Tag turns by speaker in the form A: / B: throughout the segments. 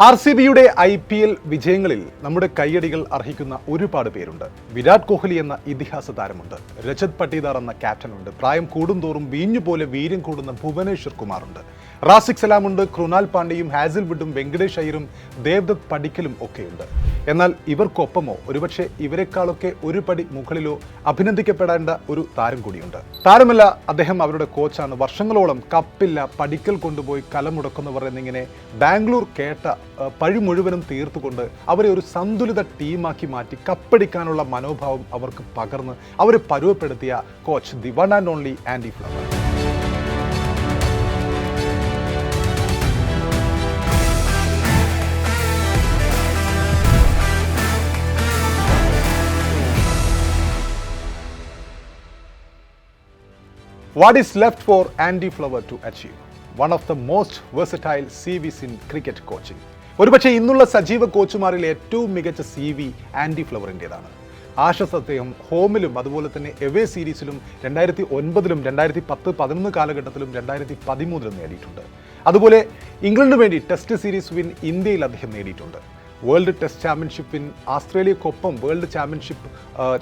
A: RCBയുടെ IPL വിജയങ്ങളിൽ നമ്മുടെ കയ്യടികൾ അർഹിക്കുന്ന ഒരുപാട് പേരുണ്ട്. വിരാട് കോഹ്ലി എന്ന ഇതിഹാസ താരമുണ്ട്. രജത് പട്ടീദാർ എന്ന ക്യാപ്റ്റനുണ്ട്. പ്രായം കൂടുന്തോറും വീഞ്ഞുപോലെ വീര്യം കൂടുന്ന ഭുവനേശ്വർ കുമാറുണ്ട്. റാസിഖ് സലാമുണ്ട്. കൃണാൽ പാണ്ഡ്യയും ഹാസിൽവുഡും വെങ്കടേഷ് അയ്യരും ദേവ്ദത്ത് പടിക്കലും ഒക്കെയുണ്ട്. എന്നാൽ ഇവർക്കൊപ്പമോ ഒരുപക്ഷെ ഇവരെക്കാളൊക്കെ ഒരു പടി മുകളിലോ അഭിനന്ദിക്കപ്പെടേണ്ട ഒരു താരം കൂടിയുണ്ട്. താരമല്ല, അദ്ദേഹം അവരുടെ കോച്ചാണ്. വർഷങ്ങളോളം കപ്പില്ല, പടിക്കൽ കൊണ്ടുപോയി കലമുടക്കുന്നവർ എന്നിങ്ങനെ ബാംഗ്ലൂർ കേട്ട പഴി മുഴുവനും തീർത്തുകൊണ്ട് അവരെ ഒരു സന്തുലിത ടീമാക്കി മാറ്റി കപ്പടിക്കാനുള്ള മനോഭാവം അവർക്ക് പകർന്ന് അവരെ പരുവപ്പെടുത്തിയ coach the one and only Andy Flower. What is left for Andy Flower to achieve? One of the most versatile CVs in cricket coaching. ഒരുപക്ഷെ ഇന്നുള്ള സജീവ കോച്ചുമാരിൽ ഏറ്റവും മികച്ച CV ആൻഡി ഫ്ലവറിൻ്റെതാണ്. ആഷസ് അദ്ദേഹം ഹോമിലും അതുപോലെ തന്നെ എവേ സീരീസിലും 2009-ലും 2010-11 കാലഘട്ടത്തിലും 2013-ലും നേടിയിട്ടുണ്ട്. അതുപോലെ ഇംഗ്ലണ്ടിന് വേണ്ടി ടെസ്റ്റ് സീരീസ് വിൻ ഇന്ത്യയിൽ അദ്ദേഹം നേടിയിട്ടുണ്ട്. വേൾഡ് ടെസ്റ്റ് ചാമ്പ്യൻഷിപ്പ് വിൻ ആസ്ട്രേലിയക്കൊപ്പം വേൾഡ് ചാമ്പ്യൻഷിപ്പ്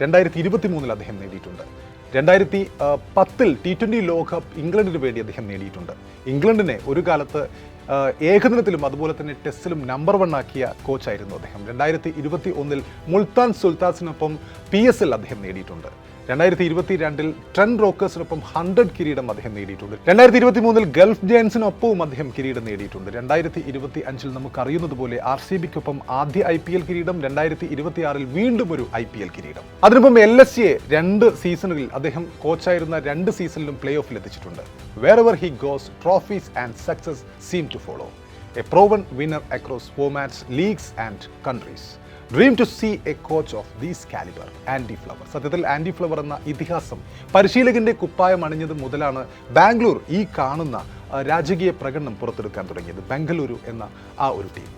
A: 2023-ൽ അദ്ദേഹം നേടിയിട്ടുണ്ട്. 2010-ൽ T20 ലോകകപ്പ് ഇംഗ്ലണ്ടിന് വേണ്ടി അദ്ദേഹം നേടിയിട്ടുണ്ട്. ഇംഗ്ലണ്ടിനെ ഒരു കാലത്ത് ഏകദിനത്തിലും അതുപോലെ തന്നെ ടെസ്റ്റിലും നമ്പർ 1 ആക്കിയ കോച്ചായിരുന്നു അദ്ദേഹം. 2021-ൽ മുൾത്താൻ സുൽത്താൻസിനൊപ്പം PSL അദ്ദേഹം നേടിയിട്ടുണ്ട്. 2022-ൽ ട്രെൻഡ് റോക്കേഴ്സിനൊപ്പം 100 കിരീടം അദ്ദേഹം നേടിയിട്ടുണ്ട്. 2023-ൽ ഗൾഫ് ജയൻസിനൊപ്പവും അദ്ദേഹം കിരീടം നേടിയിട്ടുണ്ട്. 2025-ൽ നമുക്കറിയുന്നത് പോലെ RCBക്കൊപ്പം ആദ്യ IPL കിരീടം, 2026-ൽ വീണ്ടും ഒരു IPL കിരീടം. അതിനൊപ്പം LSE 2 സീസണുകളിൽ അദ്ദേഹം കോച്ചായിരുന്ന 2 സീസണിലും പ്ലേ ഓഫിൽ എത്തിച്ചിട്ടുണ്ട്. Wherever he goes, trophies and success seem to follow. A proven winner across formats, leagues and countries. Dream to see a coach of this caliber, Andy flower. സത്യത്തിൽ ആൻഡി ഫ്ലവർ എന്ന ഇതിഹാസം പരിശീലകന്റെ കുപ്പായം അണിഞ്ഞത് മുതലാണ് ബാംഗ്ലൂർ ഈ കാണുന്ന രാജകീയ പ്രകടനം പുറത്തെടുക്കാൻ തുടങ്ങിയത്. ബംഗളൂരു എന്ന ആ ഒരു ടീം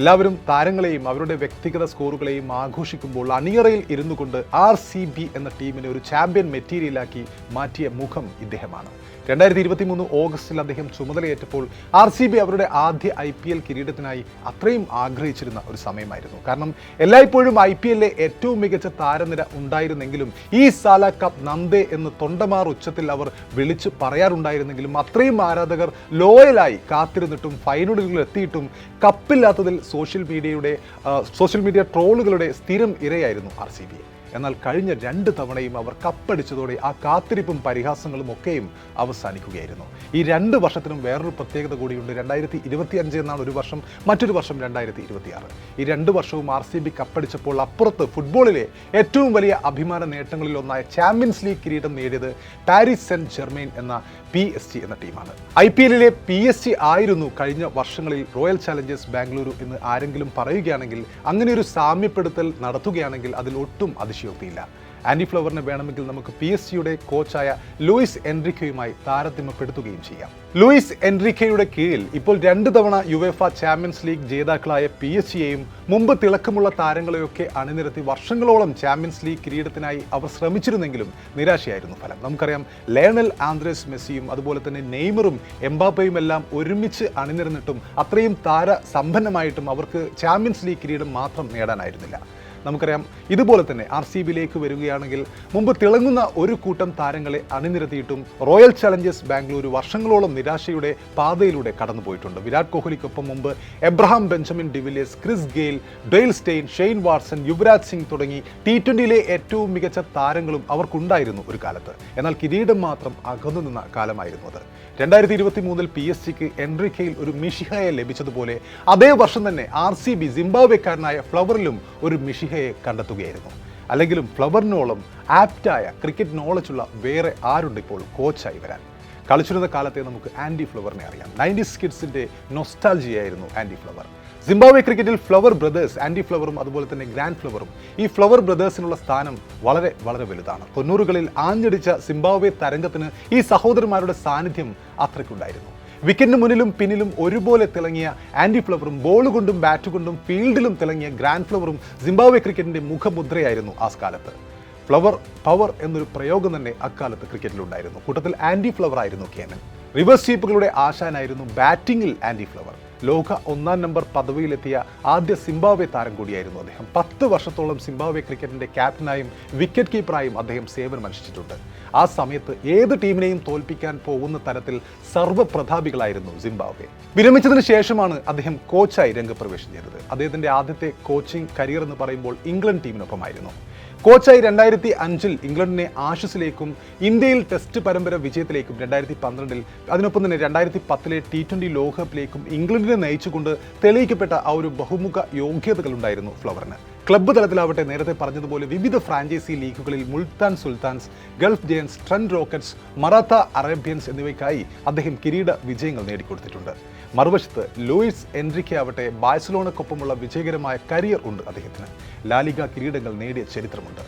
A: എല്ലാവരും താരങ്ങളെയും അവരുടെ വ്യക്തിഗത സ്കോറുകളെയും ആഘോഷിക്കുമ്പോൾ അണിയറയിൽ ഇരുന്നു കൊണ്ട് RCB എന്ന ടീമിനെ ഒരു ചാമ്പ്യൻ മെറ്റീരിയലാക്കി മാറ്റിയ മുഖം ഇദ്ദേഹമാണ്. 2023 ഓഗസ്റ്റിൽ അദ്ദേഹം ചുമതലയേറ്റപ്പോൾ RCB അവരുടെ ആദ്യ IPL കിരീടത്തിനായി അത്രയും ആഗ്രഹിച്ചിരുന്ന ഒരു സമയമായിരുന്നു. കാരണം എല്ലായ്പ്പോഴും IPL-ലെ ഏറ്റവും മികച്ച താരനിര ഉണ്ടായിരുന്നെങ്കിലും ഈ സാല കപ്പ് നന്ദേ എന്ന് തൊണ്ടമാർ ഉച്ചത്തിൽ അവർ വിളിച്ചു പറയാറുണ്ടായിരുന്നെങ്കിലും അത്രയും ആരാധകർ ലോയലായി കാത്തിരുന്നിട്ടും ഫൈനലുകളിൽ എത്തിയിട്ടും കപ്പില്ലാത്തതിൽ സോഷ്യൽ മീഡിയ ട്രോളുകളുടെ സ്ഥിരം ഇരയായിരുന്നു RCB. എന്നാൽ കഴിഞ്ഞ 2 തവണയും അവർ കപ്പടിച്ചതോടെ ആ കാത്തിരിപ്പും പരിഹാസങ്ങളും ഒക്കെയും അവസാനിക്കുകയായിരുന്നു. ഈ 2 വർഷത്തിനും വേറൊരു പ്രത്യേകത കൂടിയുണ്ട്. 2025 എന്നാണ് ഒരു വർഷം, മറ്റൊരു വർഷം 2026. ഈ 2 വർഷവും RCB കപ്പടിച്ചപ്പോൾ അപ്പുറത്ത് ഫുട്ബോളിലെ ഏറ്റവും വലിയ അഭിമാന നേട്ടങ്ങളിലൊന്നായ ചാമ്പ്യൻസ് ലീഗ് കിരീടം നേടിയത് പാരീസ് സെന്റ് ജെർമെയിൻ എന്ന PSG എന്ന ടീമാണ്. IPL-ലെ PSG ആയിരുന്നു കഴിഞ്ഞ വർഷങ്ങളിൽ റോയൽ ചാലഞ്ചേഴ്സ് ബാംഗ്ലൂരു എന്ന് ആരെങ്കിലും പറയുകയാണെങ്കിൽ, അങ്ങനെ ഒരു സാമ്യപ്പെടുത്തൽ നടത്തുകയാണെങ്കിൽ അതിൽ ഒട്ടും അതിശയോക്തിയില്ല. ആൻഡി ഫ്ലവറിനെ വേണമെങ്കിൽ നമുക്ക് PSG-യുടെ കോച്ചായ ലൂയിസ് എൻറിക്കയുമായി താരതമ്യപ്പെടുത്തുകയും ചെയ്യാം. ലൂയിസ് എൻറിക്കയുടെ കീഴിൽ ഇപ്പോൾ 2 തവണ യുവേഫ ചാമ്പ്യൻസ് ലീഗ് ജേതാക്കളായ PSG-യെയും മുമ്പ് തിളക്കമുള്ള താരങ്ങളെയൊക്കെ അണിനിരത്തി വർഷങ്ങളോളം ചാമ്പ്യൻസ് ലീഗ് കിരീടത്തിനായി അവർ ശ്രമിച്ചിരുന്നെങ്കിലും നിരാശയായിരുന്നു ഫലം. നമുക്കറിയാം, ലയണൽ ആന്ദ്രേസ് മെസ്സിയും അതുപോലെ തന്നെ നെയ്മറും എംബാപ്പയും എല്ലാം ഒരുമിച്ച് അണിനിരന്നിട്ടും അത്രയും താരസമ്പന്നമായിട്ടും അവർക്ക് ചാമ്പ്യൻസ് ലീഗ് കിരീടം മാത്രം നേടാനായിരുന്നില്ല. നമുക്കറിയാം, ഇതുപോലെ തന്നെ RCB-യിലേക്ക് വരികയാണെങ്കിൽ മുമ്പ് തിളങ്ങുന്ന ഒരു കൂട്ടം താരങ്ങളെ അണിനിരത്തിയിട്ടും റോയൽ ചാലഞ്ചേഴ്സ് ബാംഗ്ലൂരു വർഷങ്ങളോളം നിരാശയുടെ പാതയിലൂടെ കടന്നുപോയിട്ടുണ്ട്. വിരാട് കോഹ്ലിക്കൊപ്പം മുമ്പ് Abraham Benjamin de Villiers, Chris Gayle, Dale stain, Shane Watson, Yuvraj Singh തുടങ്ങി T20-ലെ ഏറ്റവും മികച്ച താരങ്ങളും അവർക്കുണ്ടായിരുന്നു ഒരു കാലത്ത്. എന്നാൽ കിരീടം മാത്രം അകന്നു നിന്ന കാലമായിരുന്നു അത്. 2023-ൽ PSG-ക്ക് എൻറിക്കയിൽ ഒരു മിഷിഹയെ ലഭിച്ചതുപോലെ അതേ വർഷം തന്നെ RCB സിംബാബ്വേക്കാരനായ ഫ്ലവറിലും ഒരു മിഷിഹയെ കണ്ടെത്തുകയായിരുന്നു. അല്ലെങ്കിലും ഫ്ലവറിനോളം ആപ്റ്റായ ക്രിക്കറ്റ് നോളജുള്ള വേറെ ആരുണ്ട് ഇപ്പോൾ കോച്ചായി വരാൻ? കളിച്ചിരുന്ന കാലത്തെ നമുക്ക് ആൻഡി ഫ്ലവറിനെ അറിയാം. 90s കിഡ്സിൻ്റെ നൊസ്റ്റാൾജിയായിരുന്നു ആൻഡി ഫ്ലവർ. സിംബാബ്വെ ക്രിക്കറ്റിൽ ഫ്ലവർ ബ്രദേഴ്സ്, ആൻഡി ഫ്ലവറും അതുപോലെ തന്നെ ഗ്രാൻഡ് ഫ്ലവറും, ഈ ഫ്ലവർ ബ്രദേഴ്സിനുള്ള സ്ഥാനം വളരെ വളരെ വലുതാണ്. 90കളിൽ ആഞ്ഞടിച്ച സിംബാബ്വെ തരംഗത്തിന് ഈ സഹോദരന്മാരുടെ സാന്നിധ്യം അത്രയ്ക്കുണ്ടായിരുന്നു. വിക്കറ്റിന് മുന്നിലും പിന്നിലും ഒരുപോലെ തിളങ്ങിയ ആൻഡി ഫ്ലവറും ബോൾ കൊണ്ടും ബാറ്റ് കൊണ്ടും ഫീൽഡിലും തിളങ്ങിയ ഗ്രാൻഡ് ഫ്ലവറും സിംബാബ്വെ ക്രിക്കറ്റിൻ്റെ മുഖമുദ്രയായിരുന്നു ആ കാലത്ത്. ഫ്ലവർ പവർ എന്നൊരു പ്രയോഗം തന്നെ അക്കാലത്ത് ക്രിക്കറ്റിലുണ്ടായിരുന്നു. കൂട്ടത്തിൽ ആൻഡി ഫ്ലവർ ആയിരുന്നു കേമൻ. റിവേഴ്സ് സ്വീപ്പുകളുടെ ആശാനായിരുന്നു ബാറ്റിംഗിൽ ആൻഡി ഫ്ലവർ. ലോക 1-ാം നമ്പർ പദവിയിലെത്തിയ ആദ്യ സിംബാബ്വെ താരം കൂടിയായിരുന്നു അദ്ദേഹം. 10 വർഷത്തോളം സിംബാബ്വെ ക്രിക്കറ്റിന്റെ ക്യാപ്റ്റനായും വിക്കറ്റ് കീപ്പറായും അദ്ദേഹം സേവനമനുഷ്ഠിച്ചിട്ടുണ്ട്. ആ സമയത്ത് ഏത് ടീമിനെയും തോൽപ്പിക്കാൻ പോകുന്ന തരത്തിൽ സർവ്വപ്രതാപികളായിരുന്നു സിംബാബ്വെ. വിരമിച്ചതിന് ശേഷമാണ് അദ്ദേഹം കോച്ചായി രംഗപ്രവേശം ചെയ്തത്. അദ്ദേഹത്തിന്റെ ആദ്യത്തെ കോച്ചിങ് കരിയർ എന്ന് പറയുമ്പോൾ ഇംഗ്ലണ്ട് ടീമിനൊപ്പമായിരുന്നു. കോച്ചായി 2005-ൽ ഇംഗ്ലണ്ടിനെ ആഷസിലേക്കും ഇന്ത്യയിൽ ടെസ്റ്റ് പരമ്പര വിജയത്തിലേക്കും 2012-ൽ അതിനൊപ്പം തന്നെ 2010-ലെ T20 ലോകകപ്പിലേക്കും ഇംഗ്ലണ്ടിനെ നയിച്ചുകൊണ്ട് തെളിയിക്കപ്പെട്ട ആ ഒരു ബഹുമുഖ യോഗ്യതകളുണ്ടായിരുന്നു ഫ്ലവറിന്. ക്ലബ്ബ് തലത്തിലാവട്ടെ നേരത്തെ പറഞ്ഞതുപോലെ വിവിധ ഫ്രാഞ്ചൈസി ലീഗുകളിൽ Multan Sultans, Gulf Giants, Trent Rockets, Maratha Arabians എന്നിവയ്ക്കായി അദ്ദേഹം കിരീട വിജയങ്ങൾ നേടിക്കൊടുത്തിട്ടുണ്ട്. മറുവശത്ത് ലൂയിസ് എൻറിക്കെ ആവട്ടെ ബാഴ്സലോണക്കൊപ്പമുള്ള വിജയകരമായ കരിയർ ഉണ്ട് അദ്ദേഹത്തിന്. ലാലിഗ കിരീടങ്ങൾ നേടിയ ചരിത്രമുണ്ട്.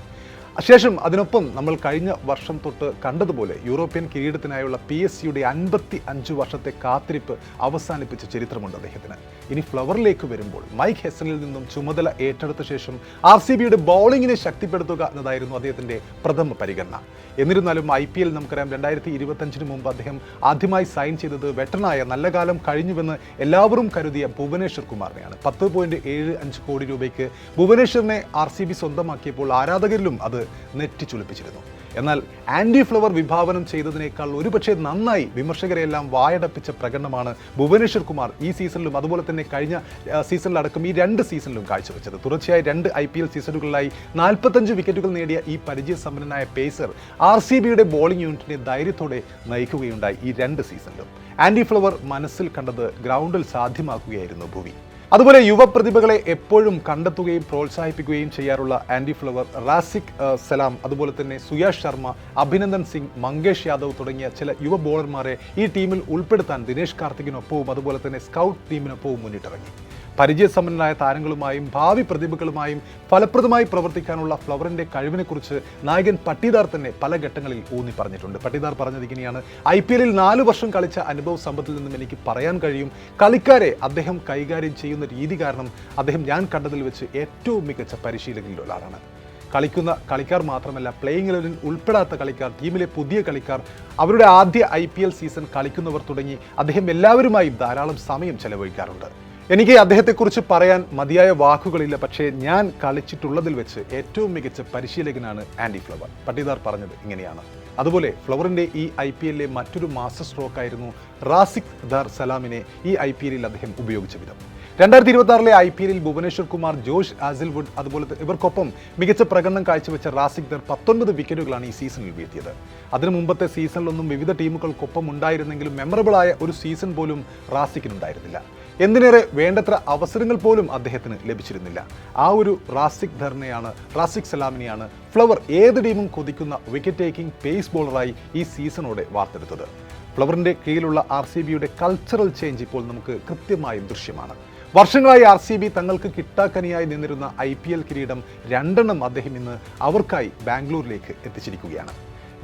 A: ശേഷം അതിനൊപ്പം നമ്മൾ കഴിഞ്ഞ വർഷം തൊട്ട് കണ്ടതുപോലെ യൂറോപ്യൻ കിരീടത്തിനായുള്ള PSG-യുടെ 55 വർഷത്തെ കാത്തിരിപ്പ് അവസാനിപ്പിച്ച ചരിത്രമുണ്ട് അദ്ദേഹത്തിന്. ഇനി ഫ്ലവറിലേക്ക് വരുമ്പോൾ മൈക്ക് ഹെസനിൽ നിന്നും ചുമതല ഏറ്റെടുത്ത ശേഷം RCBയുടെ ബൗളിങ്ങിനെ ശക്തിപ്പെടുത്തുക എന്നതായിരുന്നു അദ്ദേഹത്തിന്റെ പ്രഥമ പരിഗണന. എന്നിരുന്നാലും IPL നമുക്കറിയാം 2025 മുമ്പ് അദ്ദേഹം ആദ്യമായി സൈൻ ചെയ്തത് വെട്ടനായ നല്ല കാലം കഴിഞ്ഞുവെന്ന് എല്ലാവരും കരുതിയ ഭുവനേശ്വർ കുമാറിനെയാണ്. 10.75 കോടി രൂപയ്ക്ക് ഭുവനേശ്വറിനെ RCB സ്വന്തമാക്കിയപ്പോൾ ആരാധകരിലും അത് നെറ്റിച്ചുളിപ്പിച്ചിരുന്നു. എന്നാൽ ആൻഡി ഫ്ലവർ വിഭാവനം ചെയ്തതിനേക്കാൾ ഒരുപക്ഷെ നന്നായി വിമർശകരെയെല്ലാം വായടപ്പിച്ച പ്രകടനമാണ് ഭുവനേശ്വർ കുമാർ ഈ സീസണിലും അതുപോലെ തന്നെ കഴിഞ്ഞ സീസണിലടക്കം ഈ 2 സീസണിലും കാഴ്ചവെച്ചത്. തുടർച്ചയായി 2 IPL സീസണുകളിലായി 45 വിക്കറ്റുകൾ നേടിയ ഈ പരിചയസമ്പന്നനായ പേസർ RCBയുടെ ബോളിംഗ് യൂണിറ്റിനെ ധൈര്യത്തോടെ നയിക്കുകയുണ്ടായി ഈ 2 സീസണിലും. ആൻഡി ഫ്ലവർ മനസ്സിൽ കണ്ടത് ഗ്രൗണ്ടിൽ സാധ്യമാക്കുകയായിരുന്നു ഭുവി. അതുപോലെ യുവപ്രതിഭകളെ എപ്പോഴും കണ്ടെത്തുകയും പ്രോത്സാഹിപ്പിക്കുകയും ചെയ്യാറുള്ള ആൻഡി ഫ്ലവർ, റാസിക് സലാം, അതുപോലെ തന്നെ സുയാഷ് ശർമ്മ, അഭിനന്ദൻ സിംഗ്, മങ്കേഷ് യാദവ് തുടങ്ങിയ ചില യുവ ബോളർമാരെ ഈ ടീമിൽ ഉൾപ്പെടുത്താൻ ദിനേശ് കാർത്തികിനൊപ്പവും അതുപോലെ തന്നെ സ്കൗട്ട് ടീമിനൊപ്പവും മുന്നിട്ടിറങ്ങി. പരിചയസമ്പന്നരായ താരങ്ങളുമായും ഭാവി പ്രതിഭകളുമായും ഫലപ്രദമായി പ്രവർത്തിക്കാനുള്ള ഫ്ലവറിന്റെ കഴിവിനെക്കുറിച്ച് നായകൻ പട്ടീദാർ തന്നെ പല ഘട്ടങ്ങളിൽ ഊന്നി പറഞ്ഞിട്ടുണ്ട്. പട്ടീദാർ പറഞ്ഞത് ഇങ്ങനെയാണ്: IPL-ൽ 4 വർഷം കളിച്ച അനുഭവ സമ്പത്തിൽ നിന്നും എനിക്ക് പറയാൻ കഴിയും, കളിക്കാരെ അദ്ദേഹം കൈകാര്യം ചെയ്യുന്ന രീതി കാരണം അദ്ദേഹം ഞാൻ കണ്ടതിൽ വെച്ച് ഏറ്റവും മികച്ച പരിശീലകരിൽ ഒരാളാണ്. കളിക്കുന്ന കളിക്കാർ മാത്രമല്ല, പ്ലേയിങ് 11 ഉൾപ്പെടാത്ത കളിക്കാർ, ടീമിലെ പുതിയ കളിക്കാർ, അവരുടെ ആദ്യ IPL സീസൺ കളിക്കുന്നവർ തുടങ്ങി അദ്ദേഹം എല്ലാവരുമായും ധാരാളം സമയം ചെലവഴിക്കാറുണ്ട്. എനിക്ക് അദ്ദേഹത്തെക്കുറിച്ച് പറയാൻ മതിയായ വാക്കുകളില്ല, പക്ഷേ ഞാൻ കളിച്ചിട്ടുള്ളതിൽ വെച്ച് ഏറ്റവും മികച്ച പരിശീലകനാണ് ആൻഡി ഫ്ലവർ. പട്ടീദാർ പറഞ്ഞത് ഇങ്ങനെയാണ്. അതുപോലെ ഫ്ലവറിന്റെ ഈ IPL-ലെ മറ്റൊരു മാസ്റ്റർ സ്ട്രോക്കായിരുന്നു റാസിക് ദാർ സലാമിനെ ഈ IPL-ൽ അദ്ദേഹം ഉപയോഗിച്ച വിധം. 2026-ലെ IPL-ൽ ഭുവനേശ്വർ കുമാർ, ജോഷ് ആസിൽവുഡ് അതുപോലെ ഇവർക്കൊപ്പം മികച്ച പ്രകടനം കാഴ്ചവെച്ച റാസിക് ദർ 19 വിക്കറ്റുകളാണ് ഈ സീസണിൽ വീഴ്ത്തിയത്. അതിനു മുമ്പത്തെ സീസണിലൊന്നും വിവിധ ടീമുകൾക്കൊപ്പം ഉണ്ടായിരുന്നെങ്കിലും മെമ്മറബിളായ ഒരു സീസൺ പോലും റാസിക്കിനുണ്ടായിരുന്നില്ല. എന്തിനേറെ വേണ്ടത്ര അവസരങ്ങൾ പോലും അദ്ദേഹത്തിന് ലഭിച്ചിരുന്നില്ല. ആ ഒരു റാസിക് സലാമിനെയാണ് ഫ്ലവർ ഏത് ടീമും കൊതിക്കുന്ന വിക്കറ്റ് ടേക്കിംഗ് പേസ് ബോളറായി ഈ സീസണോടെ വാർത്തെടുത്തത്. ഫ്ലവറിന്റെ കീഴിലുള്ള RCBയുടെ കൾച്ചറൽ ചേഞ്ച് ഇപ്പോൾ നമുക്ക് കൃത്യമായും ദൃശ്യമാണ്. വർഷങ്ങളായി RCB തങ്ങൾക്ക് കിട്ടാക്കനിയായി നിന്നിരുന്ന IPL കിരീടം 2 അദ്ദേഹം ഇന്ന് അവർക്കായി ബാംഗ്ലൂരിലേക്ക് എത്തിച്ചിരിക്കുകയാണ്.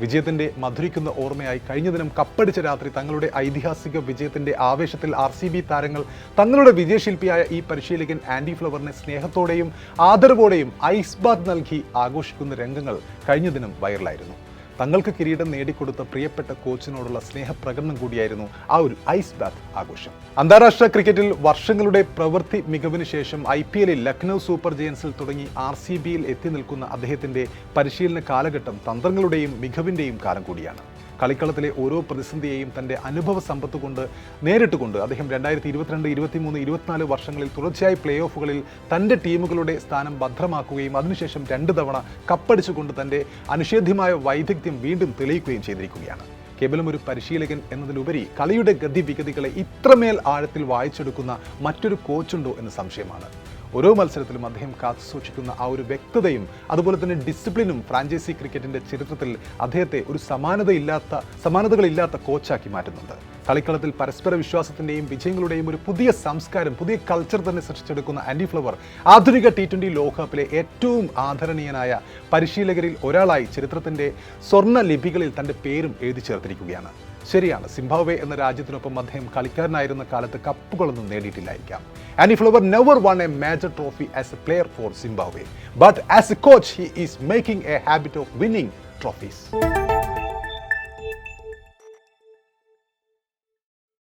A: വിജയത്തിന്റെ മധുരിക്കുന്ന ഓർമ്മയായി കഴിഞ്ഞ ദിനം കപ്പടിച്ച രാത്രി തങ്ങളുടെ ഐതിഹാസിക വിജയത്തിന്റെ ആവേശത്തിൽ RCB താരങ്ങൾ തങ്ങളുടെ വിജയശില്പിയായ ഈ പരിശീലകൻ ആൻഡി ഫ്ലവറിനെ സ്നേഹത്തോടെയും ആദരവോടെയും ഐസ് ബാത്ത് നൽകി ആഘോഷിക്കുന്ന രംഗങ്ങൾ കഴിഞ്ഞ ദിനം വൈറലായിരുന്നു. തങ്ങൾക്ക് കിരീടം നേടിക്കൊടുത്ത പ്രിയപ്പെട്ട കോച്ചിനോടുള്ള സ്നേഹപ്രകടനം കൂടിയായിരുന്നു ആ ഒരു ഐസ് ബാത്ത് ആഘോഷം. അന്താരാഷ്ട്ര ക്രിക്കറ്റിൽ വർഷങ്ങളുടെ പ്രവൃത്തി മികവിന് ശേഷം IPL-ൽ ലക്നൗ സൂപ്പർ ജയൻസിൽ തുടങ്ങി RCB-യിൽ എത്തി നിൽക്കുന്ന അദ്ദേഹത്തിന്റെ പരിശീലന കാലഘട്ടം തന്ത്രങ്ങളുടെയും മികവിന്റെയും കാലം കൂടിയാണ്. കളിക്കളത്തിലെ ഓരോ പ്രതിസന്ധിയെയും തന്റെ അനുഭവ സമ്പത്ത് കൊണ്ട് നേരിട്ടുകൊണ്ട് അദ്ദേഹം 2022, 23, 24 വർഷങ്ങളിൽ തുടർച്ചയായി പ്ലേ ഓഫുകളിൽ തന്റെ ടീമുകളുടെ സ്ഥാനം ഭദ്രമാക്കുകയും അതിനുശേഷം 2 തവണ കപ്പടിച്ചുകൊണ്ട് തന്റെ അനിഷേധ്യമായ വൈദഗ്ധ്യം വീണ്ടും തെളിയിക്കുകയും ചെയ്തിരിക്കുകയാണ്. കേവലം ഒരു പരിശീലകൻ എന്നതിലുപരി കളിയുടെ ഗതിവിഗതികളെ ഇത്രമേൽ ആഴത്തിൽ വായിച്ചെടുക്കുന്ന മറ്റൊരു കോച്ചുണ്ടോ എന്ന് സംശയമാണ്. ഓരോ മത്സരത്തിലും അദ്ദേഹം കാത്തുസൂക്ഷിക്കുന്ന ആ ഒരു വ്യക്തതയും അതുപോലെ തന്നെ ഡിസിപ്ലിനും ഫ്രാഞ്ചൈസി ക്രിക്കറ്റിന്റെ ചരിത്രത്തിൽ അദ്ദേഹത്തെ ഒരു സമാനതകളില്ലാത്ത കോച്ചാക്കി മാറ്റുന്നുണ്ട്. കളിക്കളത്തിൽ പരസ്പര വിശ്വാസത്തിന്റെയും വിജയങ്ങളുടെയും ഒരു പുതിയ സംസ്കാരം, പുതിയ കൾച്ചർ തന്നെ സൃഷ്ടിച്ചെടുക്കുന്ന ആൻഡി ഫ്ലവർ ആധുനിക T20 ലോകകപ്പിലെ ഏറ്റവും ആദരണീയനായ പരിശീലകരിൽ ഒരാളായി ചരിത്രത്തിന്റെ സ്വർണ്ണ ലിപികളിൽ തന്റെ പേരും എഴുതി ചേർത്തിരിക്കുകയാണ്. ശരിയാണ്, സിംബാബ്വെ എന്ന രാജ്യത്തിനൊപ്പം അദ്ദേഹം കളിക്കാരനായിരുന്ന കാലത്ത് കപ്പുകളൊന്നും നേടിയിട്ടില്ലായിരിക്കാം. Andy Flower never won a major trophy as a player for Zimbabwe, but as a coach he is making a habit of winning trophies.